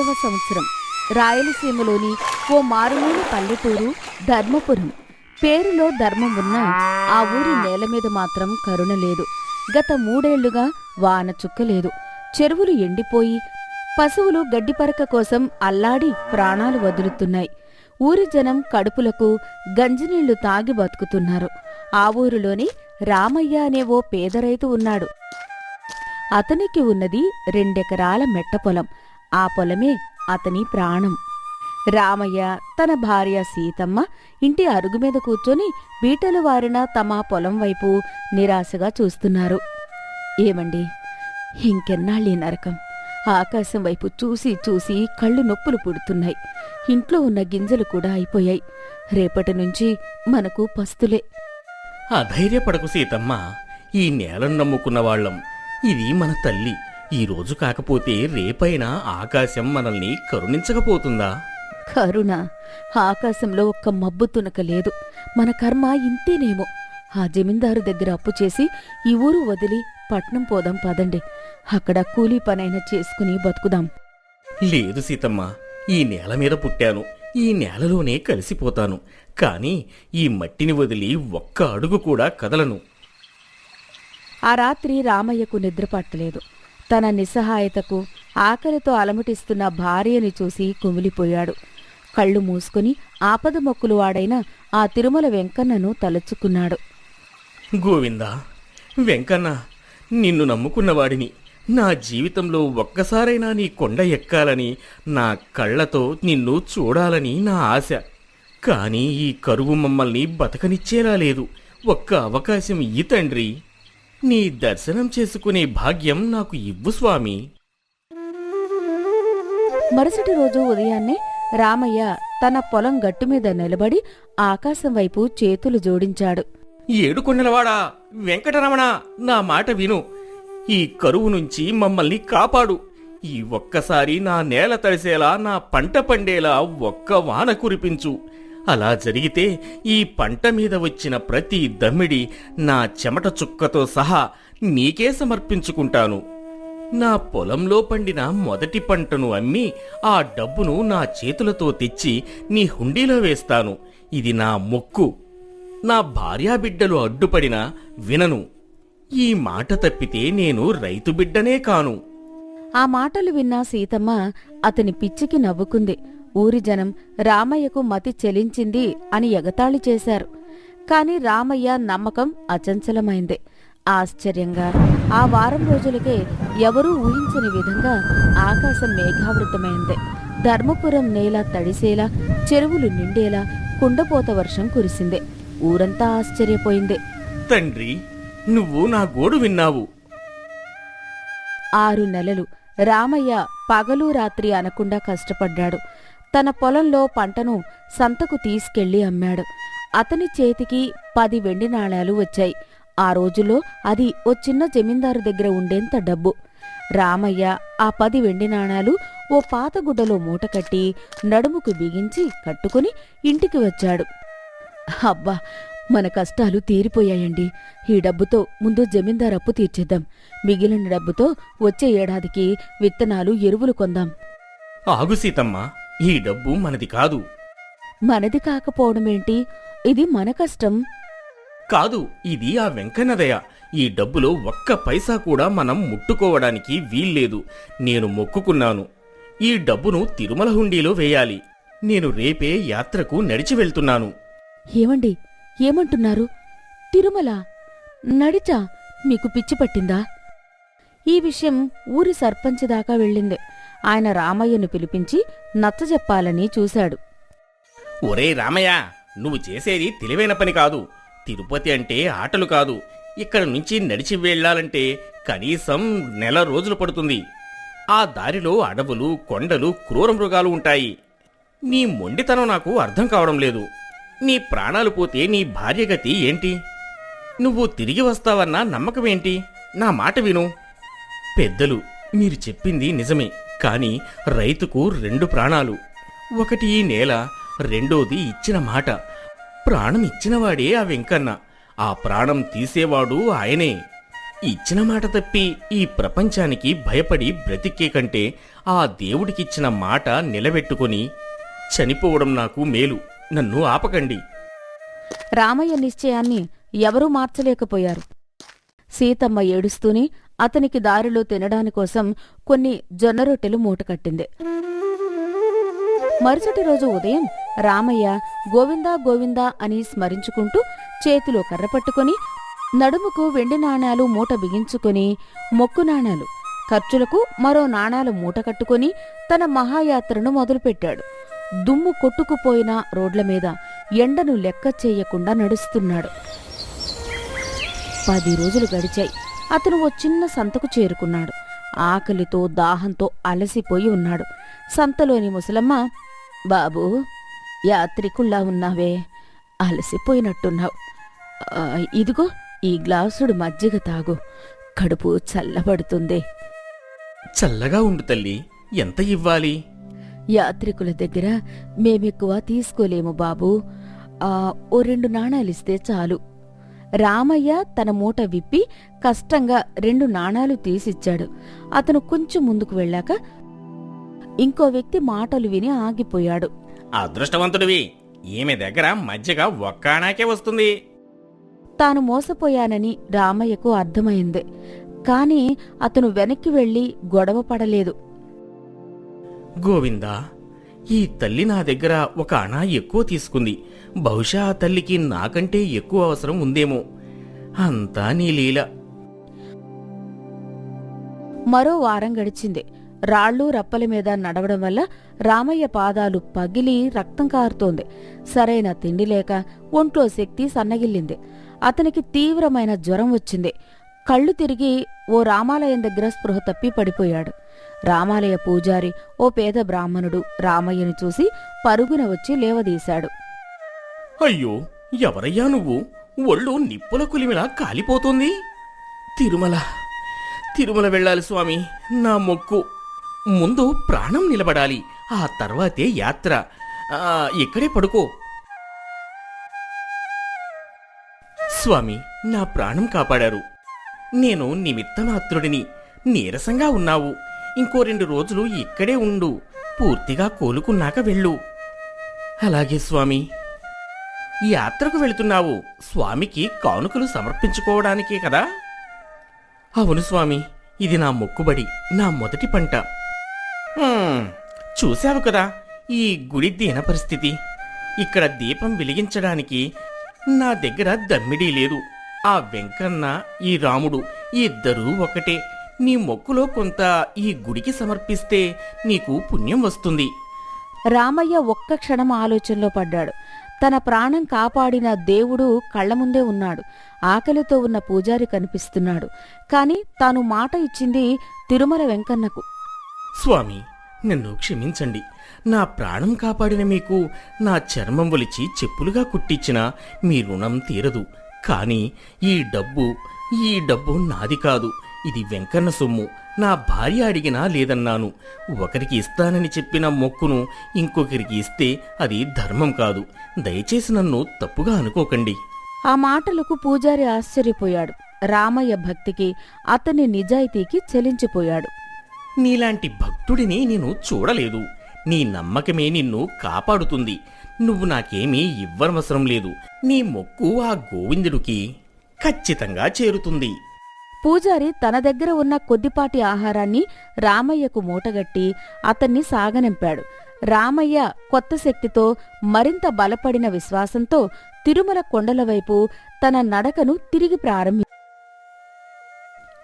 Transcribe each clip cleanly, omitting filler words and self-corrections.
2005వ సంవత్సరం రాయలసీమలోని ఓ మారుమూల పల్లెటూరు ధర్మపురం. పేరులో ధర్మం ఉన్నా ఆ ఊరి నేల మీద మాత్రం కరుణ లేదు. గత 3 ఏళ్లుగా వాన చుక్కలేదు. చెరువులు ఎండిపోయి పశువులు గడ్డిపరక కోసం అల్లాడి ప్రాణాలు వదులుతున్నాయి. ఊరి జనం కడుపులకు గంజినీళ్లు తాగి బతుకుతున్నారు. ఆ ఊరిలోని రామయ్య అనే ఓ పేద రైతు ఉన్నాడు. అతనికి ఉన్నది 2 ఎకరాల మెట్ట పొలం. ఆ పొలమే అతని ప్రాణం. రామయ్య తన భార్య సీతమ్మ ఇంటి అరుగు మీద కూర్చొని బీటలు వారిన తమ పొలం వైపు నిరాశగా చూస్తున్నారు. ఏమండి, ఇంకెన్నాళ్ళీ నరకం? ఆకాశం వైపు చూసి చూసి కళ్ళు నొప్పులు పుడుతున్నాయి. ఇంట్లో ఉన్న గింజలు కూడా అయిపోయాయి. రేపటి నుంచి మనకు పస్తులే. అధైర్యపడకు సీతమ్మ. ఈ నేలను నమ్ముకున్న వాళ్ళం. ఇది మన తల్లి. ఈ రోజు కాకపోతే రేపైనా ఆకాశం మనల్ని కరుణించకపోతుందా? కరుణ? ఆకాశంలో ఒక్క మబ్బు తునక లేదు. మన కర్మ ఇంతేనేమో. ఆ జమీందారు దగ్గర అప్పు చేసి ఈ ఊరు వదిలి పట్నం పోదాం పదండి. అక్కడ కూలీ పనైనా చేసుకుని బతుకుదాం. లేదు సీతమ్మ, ఈ నేల మీద పుట్టాను. ఈ నేలలోనే కలిసిపోతాను. కాని ఈ మట్టిని వదిలి ఒక్క అడుగు కూడా కదలను. ఆ రాత్రి రామయ్యకు నిద్ర పట్టలేదు. తన నిస్సహాయతకు, ఆకలితో అలమటిస్తున్న భార్యని చూసి కుమిలిపోయాడు. కళ్ళు మూసుకుని ఆపద మొక్కులు వాడైన ఆ తిరుమల వెంకన్నను తలుచుకున్నాడు. గోవిందా, వెంకన్న, నిన్ను నమ్ముకున్నవాడిని. నా జీవితంలో ఒక్కసారైనా నీ కొండ ఎక్కాలని, నా కళ్లతో నిన్ను చూడాలని నా ఆశ. కాని ఈ కరువు మమ్మల్ని బతకనిచ్చేలా లేదు. ఒక్క అవకాశం ఇయ్యి తండ్రి. నీ దర్శనం చేసుకునే భాగ్యం నాకు ఇవ్వు స్వామి. మరుసటి రోజు ఉదయాన్నే రామయ్య తన పొలం గట్టుమీద నిలబడి ఆకాశం వైపు చేతులు జోడించాడు. ఏడుకొండలవాడా, వెంకటరమణ, నా మాట విను. ఈ కరువు నుంచి మమ్మల్ని కాపాడు. ఈ ఒక్కసారి నా నేల తడిసేలా, నా పంట పండేలా ఒక్క వాన కురిపించు. అలా జరిగితే ఈ పంట మీద వచ్చిన ప్రతి దమ్మిడి నా చెమట చుక్కతో సహా నీకే సమర్పించుకుంటాను. నా పొలంలో పండిన మొదటి పంటను అమ్మి ఆ డబ్బును నా చేతులతో తెచ్చి నీ హుండీలో వేస్తాను. ఇది నా మొక్కు. నా భార్యాబిడ్డలు అడ్డుపడినా వినను. ఈ మాట తప్పితే నేను రైతు బిడ్డనే కాను. ఆ మాటలు విన్న సీతమ్మ అతని పిచ్చికి నవ్వుకుంది. ఊరి జనం రామయ్యకు మతి చెలించింది అని ఎగతాళి చేశారు. కాని రామయ్య నమ్మకం అచంచలమైంది. ఆశ్చర్యంగా ఆ వారం రోజులకే ఎవరూ ఊహించని విధంగా ఆకాశం మేఘావృతమైంది. ధర్మపురం నేల తడిసేలా, చెరువులు నిండేలా కుండపోత వర్షం కురిసింది. ఊరంతా ఆశ్చర్యపోయింది. తండ్రి, నువ్వు నా గోడు విన్నావు. 6 నెలలు రామయ్య పగలు రాత్రి అనకుండా కష్టపడ్డాడు. తన పొలంలో పంటను సంతకు తీసుకెళ్లి అమ్మాడు. అతని చేతికి 10 వెండి నాణేలు వచ్చాయి. ఆ రోజుల్లో అది ఓ చిన్న జమీందారు దగ్గర ఉండేంత డబ్బు. రామయ్య ఆ 10 వెండి నాణేలు ఓ పాతగుడ్డలో మూటకట్టి నడుముకు బిగించి కట్టుకుని ఇంటికి వచ్చాడు. అబ్బా, మన కష్టాలు తీరిపోయాయండి. ఈ డబ్బుతో ముందు జమీందారు అప్పు తీర్చేద్దాం. మిగిలిన డబ్బుతో వచ్చే ఏడాదికి విత్తనాలు, ఎరువులు కొందాం. ఆగు సీతమ్మ, ఈ డబ్బు మనది కాదు. మనది కాకపోవడమేంటి? ఇది మన కష్టం. కాదు, ఇది ఆ వెంకన్నదయ. ఈ డబ్బులో ఒక్క పైసా కూడా మనం ముట్టుకోవడానికి వీల్లేదు. నేను మొక్కుకున్నాను. ఈ డబ్బును తిరుమల హుండీలో వేయాలి. నేను రేపే యాత్రకు నడిచి వెళ్తున్నాను. ఏమండి, ఏమంటున్నారు? తిరుమల నడిచా? మీకు పిచ్చి పట్టిందా? ఈ విషయం ఊరి సర్పంచ్ దాకా వెళ్ళింది. ఆయన రామయ్యను పిలిపించి నచ్చజెప్పాలని చూశాడు. ఒరే రామయ్య, నువ్వు చేసేది తెలివైన పని కాదు. తిరుపతి అంటే ఆటలు కాదు. ఇక్కడ నుంచి నడిచి వెళ్లాలంటే కనీసం 1 నెల రోజులు పడుతుంది. ఆ దారిలో అడవులు, కొండలు, క్రూర మృగాలు ఉంటాయి. నీ మొండితనం నాకు అర్థం కావడం లేదు. నీ ప్రాణాలు పోతే నీ భార్యగతి ఏంటి? నువ్వు తిరిగి వస్తావన్న నమ్మకమేంటి? నా మాట విను. పెద్దలు, మీరు చెప్పింది నిజమే. కాని రైతుకు 2 ప్రాణాలు. ఒకటి ఈ నేల, రెండోది ఇచ్చిన మాట. ప్రాణం ఇచ్చినవాడే ఆ వెంకన్న. ఆ ప్రాణం తీసేవాడు ఆయనే. ఇచ్చిన మాట తప్పి ఈ ప్రపంచానికి భయపడి బ్రతికే కంటే ఆ దేవుడికిచ్చిన మాట నిలబెట్టుకొని చనిపోవడం నాకు మేలు. నన్ను ఆపకండి. రామయ్య నిశ్చయాన్ని ఎవరూ మార్చలేకపోయారు. సీతమ్మ ఏడుస్తూనే అతనికి దారిలో తినడానికోసం కొన్ని జొన్న రొట్టెలు మూటకట్టింది. మరుసటి రోజు ఉదయం రామయ్య గోవిందా గోవిందా అని స్మరించుకుంటూ చేతిలో కర్ర పట్టుకుని నడుముకు వెండి నాణాలు మూట బిగించుకుని మొక్కు నాణాలు, ఖర్చులకు మరో నాణాలు మూట కట్టుకుని తన మహాయాత్రను మొదలుపెట్టాడు. దుమ్ము కొట్టుకుపోయిన రోడ్ల మీద ఎండను లెక్క చేయకుండా నడుస్తున్నాడు. 10 రోజులు గడిచాయి. అతను ఓ చిన్న సంతకు చేరుకున్నాడు. ఆకలితో దాహంతో అలసిపోయి ఉన్నాడు. సంతలోని ముసలమ్మ, బాబూ, యాత్రికుల్లా ఉన్నావే, అలసిపోయినట్టున్నావు. ఇదిగో ఈ గ్లాసుడు మజ్జిగ తాగు, కడుపు చల్లబడుతుంది. చల్లగా ఉండు తల్లి. ఎంత ఇవ్వాలి? యాత్రికుల దగ్గర మేమెక్కువ తీసుకోలేము బాబూ, ఓ 2 నాణాలిస్తే చాలు. రామయ్య తన మూట విప్పి కష్టంగా 2 నాణాలు తీసిచ్చాడు. అతను కొంచెం ముందుకు వెళ్ళాక ఇంకో వ్యక్తి మాటలు విని ఆగిపోయాడు. అదృష్టవంతుడివి, ఈమె దగ్గర మజ్జిగ ఒక్కానాకే వస్తుంది. తాను మోసపోయానని రామయ్యకు అర్థమైంది. కాని అతను వెనక్కి వెళ్లి గొడవ పడలేదు. గోవిందా, ఈ తల్లి నా దగ్గర ఒక అణా ఎక్కువ తీసుకుంది. బహుశా ఆ తల్లికి నాకంటే ఎక్కువ అవసరం ఉందేమో. అంతా నీ లీల. మరో వారం గడిచింది. రాళ్ళు రప్పల మీద నడవడం వల్ల రామయ్య పాదాలు పగిలి రక్తం కారుతోంది. సరైన తిండి లేక ఒంట్లో శక్తి సన్నగిల్లింది. అతనికి తీవ్రమైన జ్వరం వచ్చింది. కళ్ళు తిరిగి ఓ రామాలయం దగ్గర స్పృహ తప్పి పడిపోయాడు. రామాలయ పూజారి, ఓ పేద బ్రాహ్మణుడు రామయ్యను చూసి పరుగున వచ్చి లేవదీశాడు. అయ్యో, ఎవరయ్యా నువ్వు? ఒళ్ళు నిప్పుల కులిమిలా కాలిపోతుంది. తిరుమల వెళ్ళాలి స్వామి, నా మొక్కు. ముందు ప్రాణం నిలబడాలి, ఆ తర్వాతే యాత్ర. ఇక్కడే పడుకో. స్వామి, నా ప్రాణం కాపాడారు. నేను నిమిత్తమాత్రుడిని. నీరసంగా ఉన్నావు. ఇంకో 2 రోజులు ఇక్కడే ఉండు. పూర్తిగా కోలుకున్నాక వెళ్ళు. అలాగే స్వామి. యాత్రకు వెళుతున్నావు స్వామికి కానుకలు సమర్పించుకోవడానికే కదా? అవును స్వామి, ఇది నా మొక్కుబడి, నా మొదటి పంట. చూశావు కదా ఈ గుడి దీన పరిస్థితి. ఇక్కడ దీపం వెలిగించడానికి నా దగ్గర దమ్మిడీ లేదు. ఆ వెంకన్న, ఈ రాముడు ఇద్దరూ ఒకటే. నీ మొక్కులో కొంత ఈ గుడికి సమర్పిస్తే నీకు పుణ్యం వస్తుంది. రామయ్య ఒక్క క్షణం ఆలోచనలో పడ్డాడు. తన ప్రాణం కాపాడిన దేవుడు కళ్ల ముందే ఉన్నాడు. ఆకలితో ఉన్న పూజారి కనిపిస్తున్నాడు. కాని తాను మాట ఇచ్చింది తిరుమల వెంకన్నకు. స్వామి, నన్ను క్షమించండి. నా ప్రాణం కాపాడిన మీకు నా చర్మం ఒలిచి చెప్పులుగా కుట్టించినా మీ రుణం తీరదు. కాని ఈ డబ్బు నాది కాదు. ఇది వెంకన్న సొమ్ము. నా భార్య అడిగినా లేదన్నాను. ఒకరికి ఇస్తానని చెప్పిన మొక్కును ఇంకొకరికి ఇస్తే అది ధర్మం కాదు. దయచేసి నన్ను తప్పుగా అనుకోకండి. ఆ మాటలకు పూజారి ఆశ్చర్యపోయాడు. రామయ్య భక్తికి, అతని నిజాయితీకి చెలించిపోయాడు. నీలాంటి భక్తుడిని నేను చూడలేదు. నీ నమ్మకమే నిన్ను కాపాడుతుంది. నువ్వు నాకేమీ ఇవ్వనవసరం లేదు. నీ మొక్కు ఆ గోవిందుడికి ఖచ్చితంగా చేరుతుంది. పూజారి తన దగ్గర ఉన్న కొద్దిపాటి ఆహారాన్ని రామయ్యకు మూటగట్టి అతన్ని సాగనంపాడు. రామయ్య కొత్త శక్తితో, మరింత బలపడిన విశ్వాసంతో తిరుమల కొండల వైపు తన నడకను తిరిగి ప్రారంభించాడు.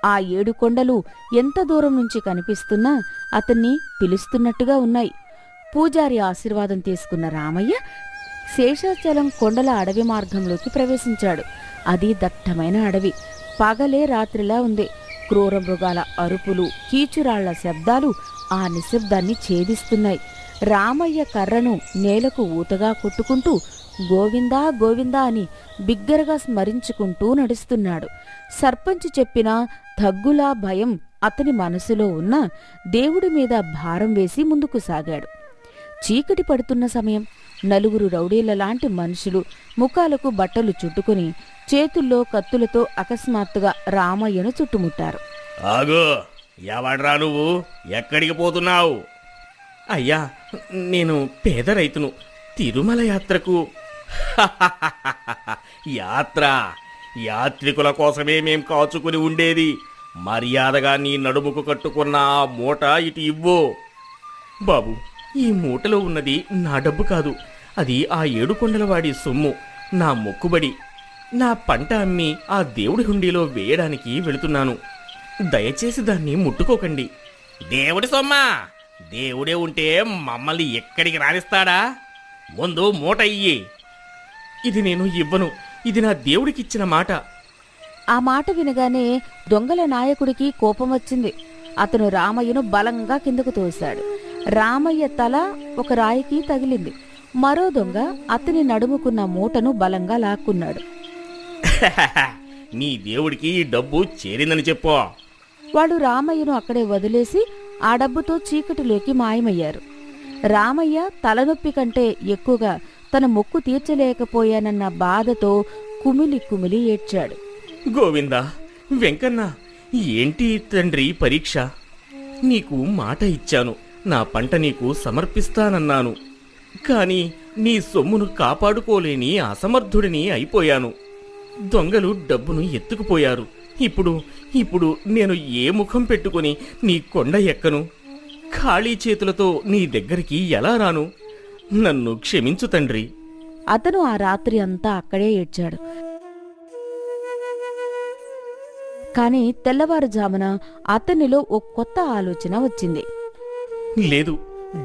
ఆ 7 కొండలు ఎంత దూరం నుంచి కనిపిస్తున్నా అతన్ని పిలుస్తున్నట్టుగా ఉన్నాయి. పూజారి ఆశీర్వాదం తీసుకున్న రామయ్య శేషాచలం కొండల అడవి మార్గంలోకి ప్రవేశించాడు. అది దట్టమైన అడవి. పగలే రాత్రిలా ఉంది. క్రూర మృగాల అరుపులు, కీచురాళ్ల శబ్దాలు ఆ నిశ్శబ్దాన్ని ఛేదిస్తున్నాయి. రామయ్య కర్రను నేలకు ఊతగా కొట్టుకుంటూ గోవిందా గోవిందా అని బిగ్గరగా స్మరించుకుంటూ నడుస్తున్నాడు. సర్పంచ్ చెప్పిన దగ్గులా భయం అతని మనసులో ఉన్న దేవుడి మీద భారం వేసి ముందుకు సాగాడు. చీకటి పడుతున్న సమయం. నలుగురు రౌడీల లాంటి మనుషులు ముఖాలకు బట్టలు చుట్టుకుని చేతుల్లో కత్తులతో అకస్మాత్తుగా రామయ్యను చుట్టుముట్టారు. ఆగు, ఎవడ్రా నువ్వు? ఎక్కడికి పోతున్నావు? అయ్యా, నేను పేద రైతును, తిరుమల యాత్రకు. యాత్ర? యాత్రికుల కోసమే మేం కాచుకుని ఉండేది. మర్యాదగా నీ నడుముకు కట్టుకున్న ఆ మూట ఇటు ఇవ్వు. బాబు, ఈ మూటలో ఉన్నది నా డబ్బు కాదు, అది ఆ ఏడుకొండలవాడి సొమ్ము, నా మొక్కుబడి. నా పంట అమ్మి ఆ దేవుడి హుండీలో వేయడానికి వెళుతున్నాను. దయచేసి దాన్ని ముట్టుకోకండి. దేవుడి సొమ్మా? దేవుడే ఉంటే మమ్మల్ని ఎక్కడికి రానిస్తాడా? ముందు మూట ఇయ్యి. ఇది నేను ఇవ్వను, ఇది నా దేవుడికిచ్చిన మాట. ఆ మాట వినగానే దొంగల నాయకుడికి కోపం వచ్చింది. అతను రామయ్యను బలంగా కిందకు తోశాడు. రామయ్య తల ఒక రాయికి తగిలింది. మరో దొంగ అతని నడుముకున్న మూటను బలంగా లాక్కున్నాడు. నీ దేవుడికి ఈ డబ్బు చేరిందని చెప్పు. వాడు రామయ్యను అక్కడే వదిలేసి ఆ డబ్బుతో చీకటిలోకి మాయమయ్యారు. రామయ్య తలనొప్పి కంటే ఎక్కువగా తన మొక్కు తీర్చలేకపోయానన్న బాధతో కుమిలి కుమిలి ఏడ్చాడు. గోవిందా, వెంకన్న, ఏంటి తండ్రి పరీక్ష? నీకు మాట ఇచ్చాను, నా పంట నీకు సమర్పిస్తానన్నాను. కాని నీ సొమ్మును కాపాడుకోలేని అసమర్థుడిని అయిపోయాను. దొంగలు డబ్బును ఎత్తుకుపోయారు. ఇప్పుడు నేను ఏ ముఖం పెట్టుకుని నీ కొండ ఎక్కను? ఖాళీ చేతులతో నీ దగ్గరికి ఎలా రాను? నన్ను క్షమించు తండ్రి. అతను ఆ రాత్రి అంతా అక్కడే ఏడ్చాడు. కాని తెల్లవారుజామున అతనిలో ఓ కొత్త ఆలోచన వచ్చింది. లేదు,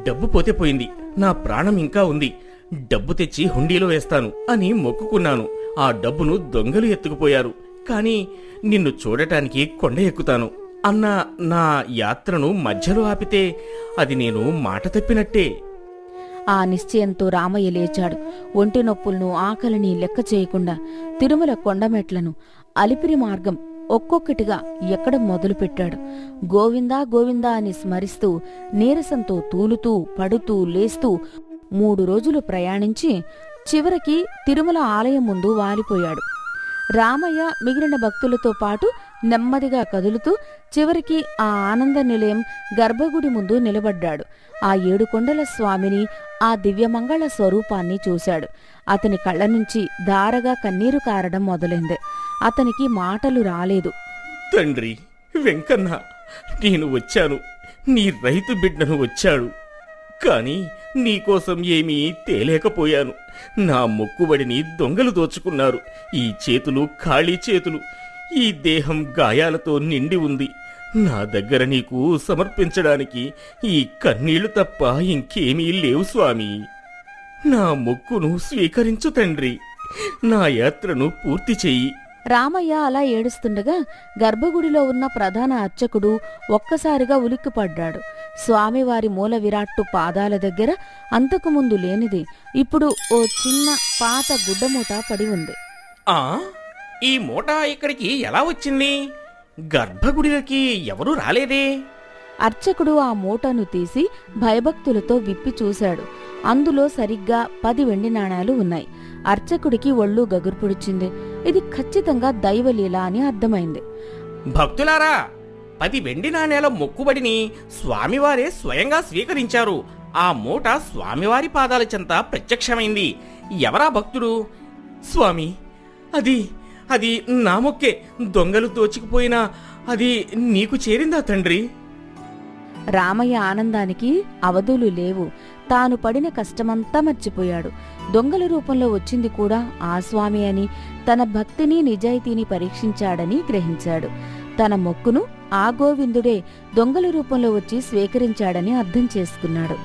డబ్బు పోతే పోయింది, నా ప్రాణం ఇంకా ఉంది. డబ్బు తెచ్చి హుండీలో వేస్తాను అని మొక్కుకున్నాను. ఆ డబ్బును దొంగలు ఎత్తుకుపోయారు. కాని నిన్ను చూడటానికి కొండ ఎక్కుతాను అన్న నా యాత్రను మధ్యలో ఆపితే అది నేను మాట తప్పినట్టే. ఆ నిశ్చయంతో రామయ్య లేచాడు. ఒంటి నొప్పులను, ఆకలిని లెక్క చేయకుండా తిరుమల కొండమెట్లను, అలిపిరి మార్గం ఒక్కొక్కటిగా ఎక్కడం మొదలుపెట్టాడు. గోవిందా గోవిందా అని స్మరిస్తూ నీరసంతో తూలుతూ పడుతూ లేస్తూ 3 రోజులు ప్రయాణించి చివరికి తిరుమల ఆలయం ముందు వాలిపోయాడు. రామయ్య మిగిలిన భక్తులతో పాటు నెమ్మదిగా కదులుతూ చివరికి ఆ ఆనంద నిలయం గర్భగుడి ముందు నిలబడ్డాడు. ఆ 7 కొండల స్వామిని, ఆ దివ్యమంగళ స్వరూపాన్ని చూశాడు. అతని కళ్ళ నుంచి ధారగా కన్నీరు కారడం మొదలైంది. అతనికి మాటలు రాలేదు. తండ్రి వెంకన్న, నేను వచ్చాను, నీ రైతు బిడ్డను వచ్చాడు. కాని నీకోసం ఏమీ తేలేకపోయాను. నా మొక్కుబడిని దొంగలు దోచుకున్నారు. ఈ చేతులు ఖాళీ చేతులు, ఈ దేహం గాయాలతో నిండి ఉంది. నా దగ్గర నీకు సమర్పించడానికి ఈ కన్నీళ్లు తప్ప ఇంకేమీ లేవు స్వామి. నా మొక్కును స్వీకరించు తండ్రి, నా యాత్రను పూర్తి చెయ్యి. రామయ్య అలా ఏడుస్తుండగా గర్భగుడిలో ఉన్న ప్రధాన అర్చకుడు ఒక్కసారిగా ఉలిక్కిపడ్డాడు. స్వామివారి మూల విరాట్టు పాదాల దగ్గర అంతకుముందు లేనిది ఇప్పుడు ఓ చిన్న పాత గుడ్డమూట పడి ఉంది. ఆ, ఈ మూట ఇక్కడికి ఎలా వచ్చింది? గర్భగుడిలోకి ఎవరూ రాలేదే. అర్చకుడు ఆ మూటను తీసి భయభక్తులతో విప్పి చూశాడు. అందులో సరిగ్గా 10 వెండి నాణాలు ఉన్నాయి. అర్చకుడికి ఒళ్ళు గగుర్పుడిచింది. ఇది ఖచ్చితంగా దైవలీల అని అర్థమైంది. భక్తులారా, 10 వెండి నాణేల మొక్కుబడిని స్వామివారే స్వయంగా స్వీకరించారు. ఆ మూట స్వామివారి పాదాల చెంత ప్రత్యక్షమైంది. ఎవరా భక్తుడు? స్వామి, అది నా మొక్కే. దొంగలు దోచుకుపోయినా అది నీకు చేరిందా తండ్రి? రామయ్య ఆనందానికి అవధులు లేవు. తాను పడిన కష్టమంతా మర్చిపోయాడు. దొంగల రూపంలో వచ్చింది కూడా ఆ స్వామి అని, తన భక్తిని నిజాయితీని పరీక్షించాడని గ్రహించాడు. తన మొక్కును ఆ గోవిందుడే దొంగల రూపంలో వచ్చి స్వీకరించాడని అర్థం చేసుకున్నాడు.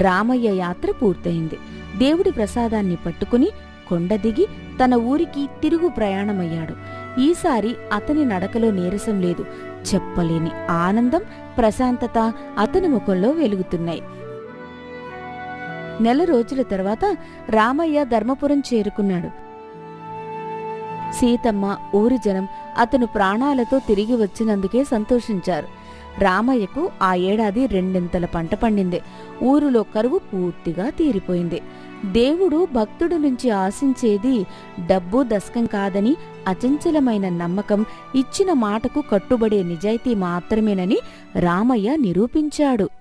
రామయ్య యాత్ర పూర్తయింది. దేవుడి ప్రసాదాన్ని పట్టుకుని కొండ దిగి తన ఊరికి తిరుగు ప్రయాణమయ్యాడు. ఈసారి అతని నడకలో నీరసం లేదు. చెప్పలేని ఆనందం, ప్రశాంతత అతని ముఖంలో వెలుగుతున్నాయి. 4 రోజుల తర్వాత రామయ్య ధర్మపురం చేరుకున్నాడు. సీతమ్మ, ఊరి జనం అతను ప్రాణాలతో తిరిగి వచ్చినందుకే సంతోషించారు. రామయ్యకు ఆ ఏడాది 2 పంట పండింది. ఊరిలో కరువు పూర్తిగా తీరిపోయింది. దేవుడు భక్తుడి నుంచి ఆశించేది డబ్బు దశకం కాదని, అచంచలమైన నమ్మకం, ఇచ్చిన మాటకు కట్టుబడే నిజాయితీ మాత్రమేనని రామయ్య నిరూపించాడు.